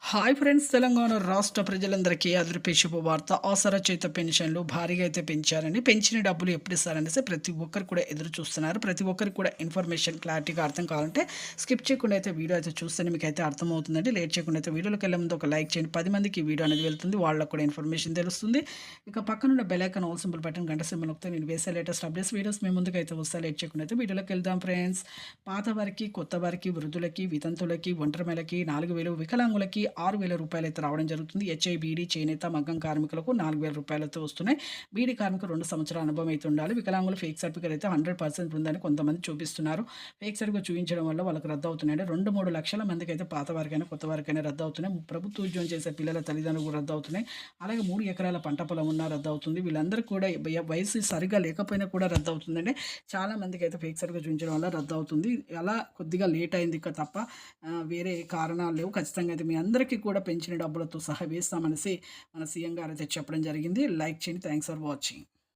Hi friends! Telangana రాష్ట్ర ప్రజలందరికీ అదిరిపే శుభవార్త. ఆసరా చేత పెన్షన్‌లు భారీగా అయితే పెంచారండి. పెంచిన డబ్బులు ఎప్పుడిస్తారనేసి ప్రతి ఒక్కరు కూడా ఎదురు చూస్తున్నారు. ప్రతి ఒక్కరికి కూడా ఇన్ఫర్మేషన్ క్లారిటీగా అర్థం కావాలంటే స్కిప్ చేయకుండా అయితే వీడియో అయితే చూస్తేనే మీకైతే అర్థమవుతుందండి. లేట్ చేయకుండా అయితే వీడియోలోకెళ్ళే ముందు ఒక లైక్ చేయండి. 10 మందికి ఈ వీడియో అనేది వెళ్తుంది. వాళ్ళకి కూడా ఇన్ఫర్మేషన్ తెలుస్తుంది. ఇక పక్కనున్న bell icon all symbol button గంట సింబల్ నొక్కితే నేను వేసే లేటెస్ట్ అప్డేట్స్ వీడియోస్ మీ ముందుకైతే వస్తాయి. లేట్ చేయకుండా అయితే వీడియోలోకి వెళ్దాం ఫ్రెండ్స్. పాత వారికి, కొత్త వారికి, వృద్ధులకి, వితంతులకి, ఒంటరిమేలకి 4,000, వికలాంగులకి 6,000 రూపాయలైతే రావడం జరుగుతుంది. హెచ్ఐ, బీడీ, చేనేత, మగ్గం కార్మికులకు 4,000 రూపాయలైతే వస్తున్నాయి. బీడీ కార్మికులు 2 సంవత్సరాల అనుభవం అయితే ఉండాలి. వికలాంగులు ఫేక్ సర్టిఫికేట్ అయితే 100% ఉందని కొంతమంది చూపిస్తున్నారు. ఫేక్ సర్టిఫికేట్ చూపించడం వల్ల వాళ్ళకి రద్దు అవుతున్నాయంటే 2, 3 లక్షల మందికి అయితే పాత వారికైనా, కొత్త వారికైనా రద్దు అవుతున్నాయి. ప్రభుత్వ ఉద్యోగం చేసే పిల్లల తల్లిదండ్రులకు రద్దు అవుతున్నాయి. అలాగే 3 ఎకరాల పంట పొలం ఉన్నా రద్దు అవుతుంది. వీళ్ళందరికీ కూడా వయసు సరిగ్గా లేకపోయినా కూడా రద్దు అవుతుందండి. చాలా మందికి అయితే ఫేక్ సర్టిఫికేట్ చూపించడం వల్ల రద్దు అవుతుంది. అలా కొద్దిగా లేట్ అయింది తప్ప వేరే కారణాలు లేవు. ఖచ్చితంగా అయితే మీ అందరికీ కూడా పెంచిన డబ్బులతో సహా వేస్తామనేసి మన సీఎం గారైతే చెప్పడం జరిగింది. లైక్ చేయండి. Thanks for watching.